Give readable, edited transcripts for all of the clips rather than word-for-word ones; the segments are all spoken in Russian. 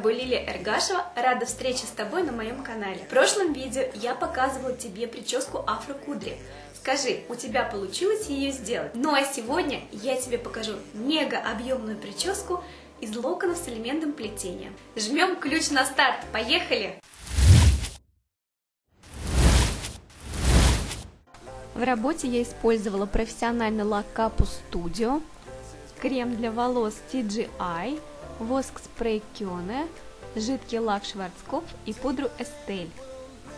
тобой Лилия Эргашева, рада встрече с тобой на моем канале. В прошлом видео я показывала тебе прическу афро-кудри. Скажи, у тебя получилось ее сделать? Ну а сегодня я тебе покажу мега объемную прическу из локонов с элементом плетения. Жмем ключ на старт, поехали! В работе я использовала профессиональный лак Kapo Studio, крем для волос TGI, воск-спрей Кёне, жидкий лак Шварцкопф и пудру Estelle,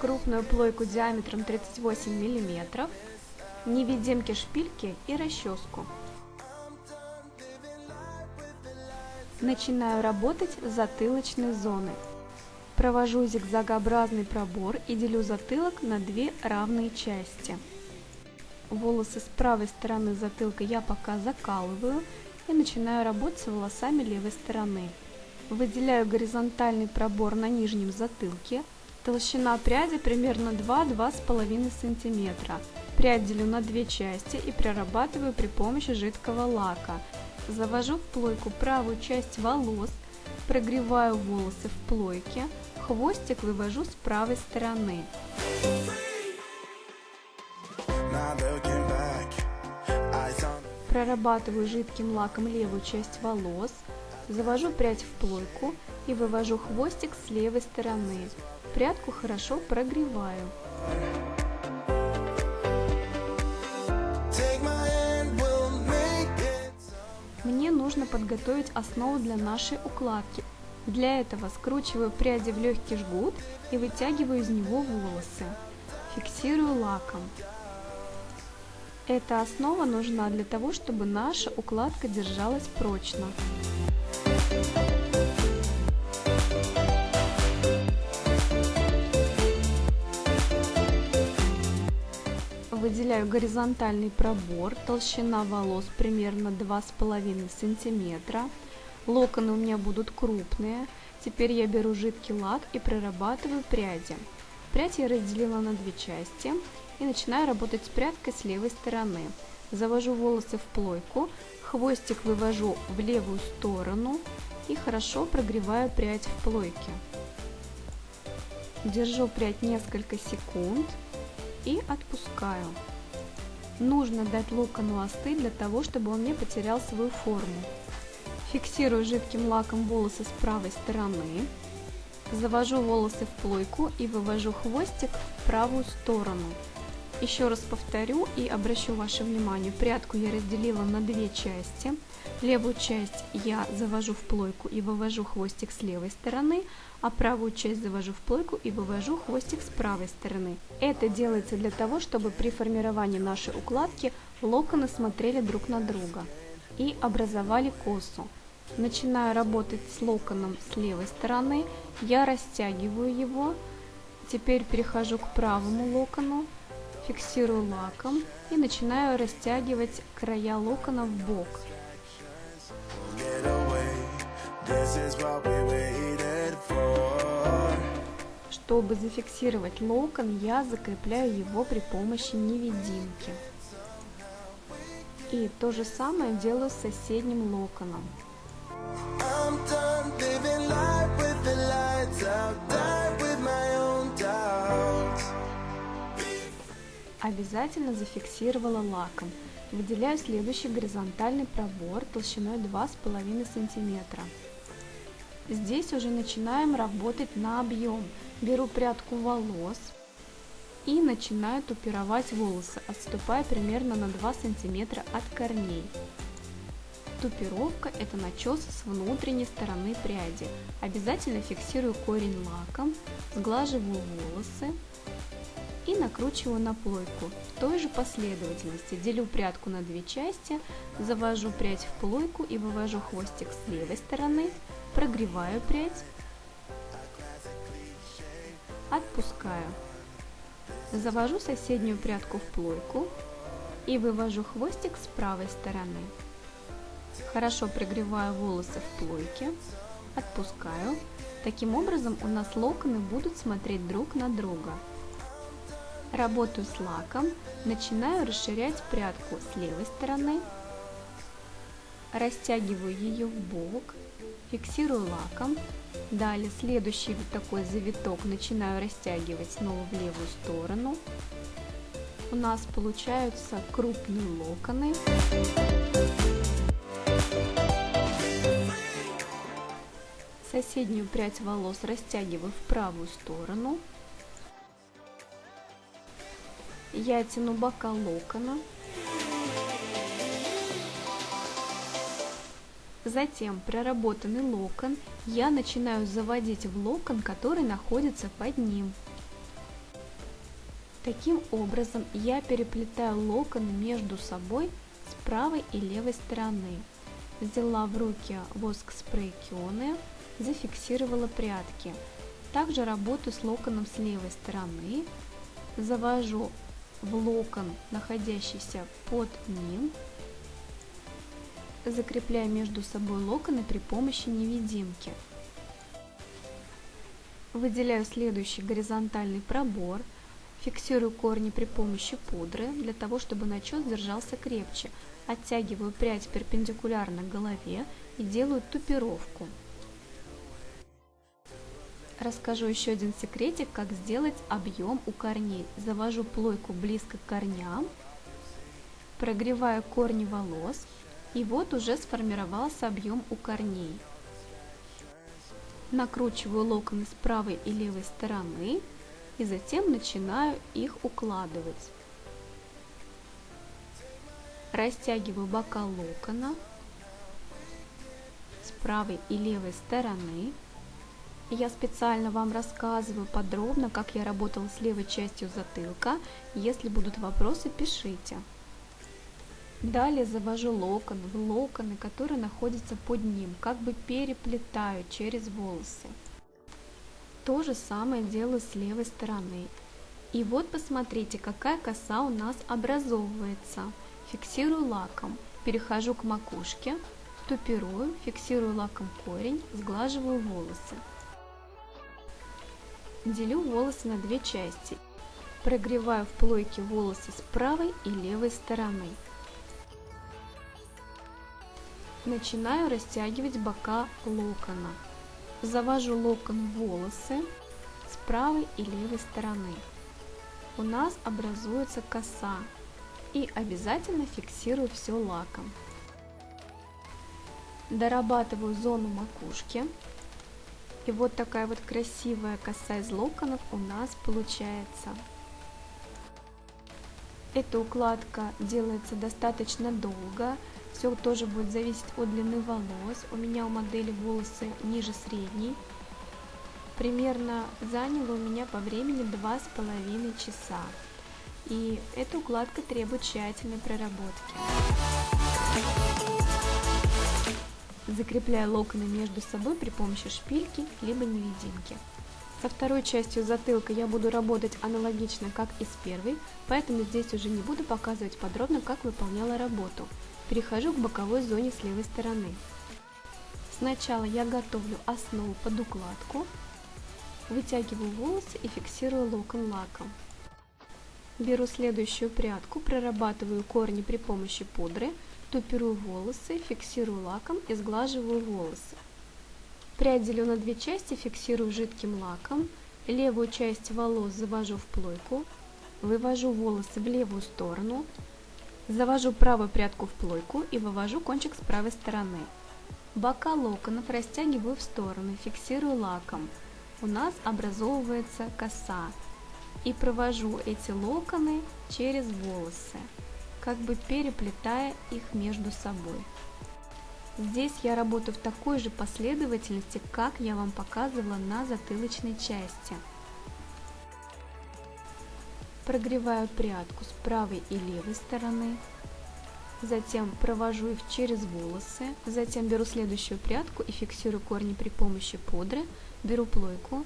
крупную плойку диаметром 38 мм, невидимки шпильки и расческу. Начинаю работать с затылочной зоны. Провожу зигзагообразный пробор и делю затылок на две равные части. Волосы с правой стороны затылка я пока закалываю и начинаю работать с волосами левой стороны. Выделяю горизонтальный пробор на нижнем затылке. Толщина пряди примерно 2–2,5 см. Прядь делю на две части и прорабатываю при помощи жидкого лака. Завожу в плойку правую часть волос, прогреваю волосы в плойке, хвостик вывожу с правой стороны. Прорабатываю жидким лаком левую часть волос, завожу прядь в плойку и вывожу хвостик с левой стороны. Прядку хорошо прогреваю. Мне нужно подготовить основу для нашей укладки. Для этого скручиваю пряди в легкий жгут и вытягиваю из него волосы. Фиксирую лаком. Эта основа нужна для того, чтобы наша укладка держалась прочно. Выделяю горизонтальный пробор, толщина волос примерно 2,5 см. Локоны у меня будут крупные. Теперь я беру жидкий лак и прорабатываю пряди. Прядь я разделила на две части и начинаю работать с прядкой с левой стороны. Завожу волосы в плойку, хвостик вывожу в левую сторону и хорошо прогреваю прядь в плойке. Держу прядь несколько секунд и отпускаю. Нужно дать локону остыть для того, чтобы он не потерял свою форму. Фиксирую жидким лаком волосы с правой стороны. Завожу волосы в плойку и вывожу хвостик в правую сторону. Еще раз повторю и обращу ваше внимание, прядку я разделила на две части. Левую часть я завожу в плойку и вывожу хвостик с левой стороны, а правую часть завожу в плойку и вывожу хвостик с правой стороны. Это делается для того, чтобы при формировании нашей укладки локоны смотрели друг на друга и образовали косу. Начинаю работать с локоном с левой стороны, я растягиваю его. Теперь перехожу к правому локону, фиксирую лаком и начинаю растягивать края локона в бок. Чтобы зафиксировать локон, я закрепляю его при помощи невидимки. И то же самое делаю с соседним локоном. Обязательно зафиксировала лаком. Выделяю следующий горизонтальный пробор толщиной 2,5 см. Здесь уже начинаем работать на объем. Беру прядку волос и начинаю тупировать волосы, отступая примерно на 2 см от корней. Тупировка – это начес с внутренней стороны пряди. Обязательно фиксирую корень лаком, сглаживаю волосы и накручиваю на плойку. В той же последовательности делю прядку на две части, завожу прядь в плойку и вывожу хвостик с левой стороны, прогреваю прядь, отпускаю. Завожу соседнюю прядку в плойку и вывожу хвостик с правой стороны. Хорошо прогреваю волосы в плойке, отпускаю. Таким образом у нас локоны будут смотреть друг на друга. Работаю с лаком, начинаю расширять прядку с левой стороны, растягиваю ее в бок, фиксирую лаком, Далее следующий вот такой завиток начинаю растягивать снова в левую сторону. У нас получаются крупные локоны. Соседнюю прядь волос растягиваю в правую сторону. Я тяну бока локона. Затем проработанный локон я начинаю заводить в локон, который находится под ним. Таким образом я переплетаю локоны между собой с правой и левой стороны. Взяла в руки воск-спрей Кёне, зафиксировала прядки. Также работаю с локоном с левой стороны, завожу в локон, находящийся под ним, закрепляя между собой локоны при помощи невидимки. Выделяю следующий горизонтальный пробор, фиксирую корни при помощи пудры, для того чтобы начес держался крепче. Оттягиваю прядь перпендикулярно к голове и делаю тупировку. Расскажу еще один секретик, как сделать объем у корней. Завожу плойку близко к корням, прогреваю корни волос, и вот уже сформировался объем у корней. Накручиваю локоны с правой и левой стороны и затем начинаю их укладывать. Растягиваю бока локона с правой и левой стороны. Я специально вам рассказываю подробно, как я работала с левой частью затылка. Если будут вопросы, пишите. Далее завожу локон в локоны, которые находятся под ним, как бы переплетаю через волосы. То же самое делаю с левой стороны. И вот посмотрите, какая коса у нас образовывается. Фиксирую лаком, перехожу к макушке, тупирую, фиксирую лаком корень, сглаживаю волосы. Делю волосы на две части. Прогреваю в плойке волосы с правой и левой стороны. Начинаю растягивать бока локона. Завожу локон в волосы с правой и левой стороны. У нас образуется коса. И обязательно фиксирую все лаком. Дорабатываю зону макушки. И вот такая вот красивая коса из локонов у нас получается. Эта укладка делается достаточно долго. Все тоже будет зависеть от длины волос. У меня у модели волосы ниже средней. Примерно заняло у меня по времени 2,5 часа. И эта укладка требует тщательной проработки. Закрепляю локоны между собой при помощи шпильки либо невидимки. Со второй частью затылка я буду работать аналогично, как и с первой, поэтому здесь уже не буду показывать подробно, как выполняла работу. Перехожу к боковой зоне с левой стороны. Сначала я готовлю основу под укладку, вытягиваю волосы и фиксирую локон лаком. Беру следующую прядку, прорабатываю корни при помощи пудры, тупирую волосы, фиксирую лаком и сглаживаю волосы. Прядь делю на две части, фиксирую жидким лаком, левую часть волос завожу в плойку, вывожу волосы в левую сторону, завожу правую прядку в плойку и вывожу кончик с правой стороны. Бока локонов растягиваю в стороны, фиксирую лаком. У нас образовывается коса. И провожу эти локоны через волосы, как бы переплетая их между собой. Здесь я работаю в такой же последовательности, как я вам показывала на затылочной части. Прогреваю прядку с правой и левой стороны, затем провожу их через волосы, затем беру следующую прядку и фиксирую корни при помощи пудры, беру плойку,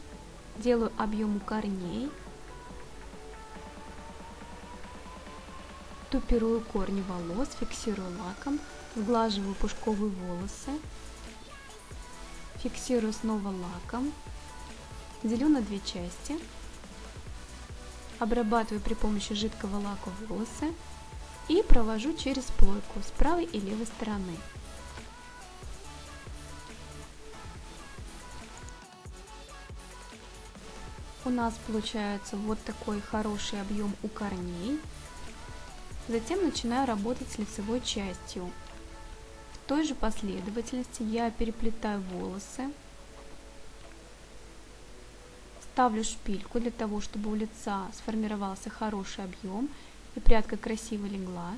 делаю объем у корней, тупирую корни волос, фиксирую лаком, сглаживаю пушковые волосы, фиксирую снова лаком, делю на две части, обрабатываю при помощи жидкого лака волосы и провожу через плойку с правой и левой стороны. У нас получается вот такой хороший объем у корней. Затем начинаю работать с лицевой частью. В той же последовательности я переплетаю волосы. Ставлю шпильку для того, чтобы у лица сформировался хороший объем и прядка красиво легла.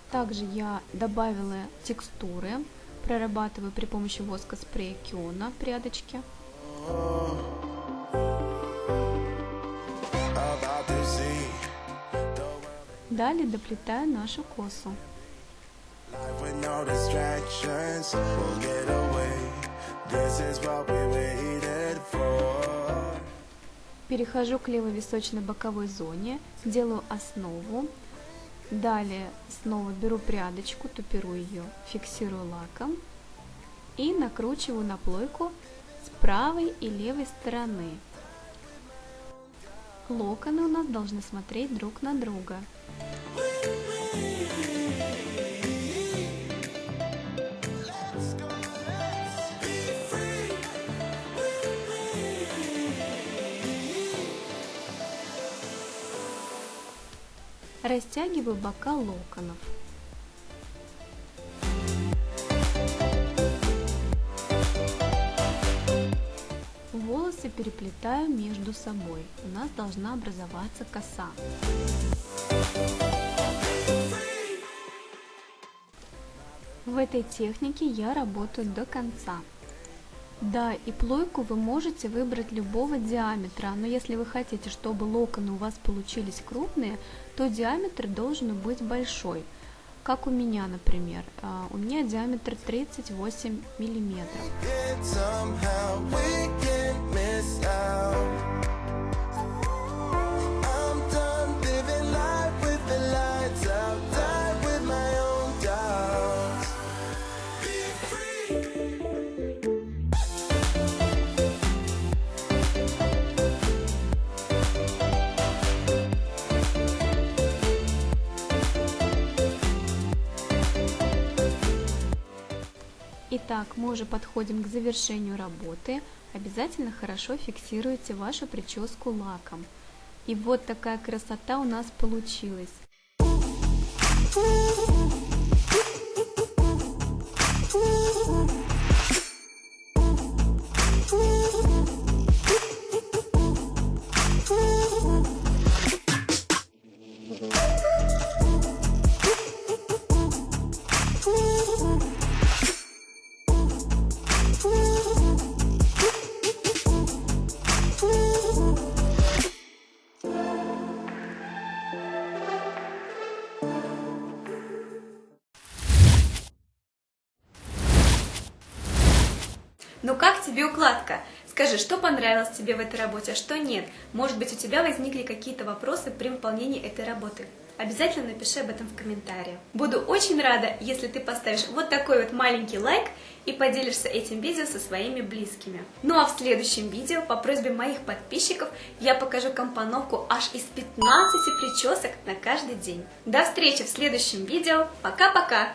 Также я добавила текстуры, прорабатываю при помощи воска спрея Киона прядочки. Далее доплетаю нашу косу. Перехожу к левой височной боковой зоне, делаю основу. Далее снова беру прядочку, тупирую ее, фиксирую лаком и накручиваю на плойку с правой и левой стороны. Локоны у нас должны смотреть друг на друга. Растягиваю бока локонов. Волосы переплетаю между собой. У нас должна образоваться коса. В этой технике я работаю до конца. Да, и плойку вы можете выбрать любого диаметра, но если вы хотите, чтобы локоны у вас получились крупные, то диаметр должен быть большой. Как у меня, например. У меня диаметр 38 миллиметров. Итак, мы уже подходим к завершению работы. Обязательно хорошо фиксируйте вашу прическу лаком. И вот такая красота у нас получилась. Ну как тебе укладка? Скажи, что понравилось тебе в этой работе, а что нет? Может быть, у тебя возникли какие-то вопросы при выполнении этой работы? Обязательно напиши об этом в комментариях. Буду очень рада, если ты поставишь вот такой вот маленький лайк и поделишься этим видео со своими близкими. Ну а в следующем видео по просьбе моих подписчиков я покажу компоновку аж из 15 причесок на каждый день. До встречи в следующем видео. Пока-пока!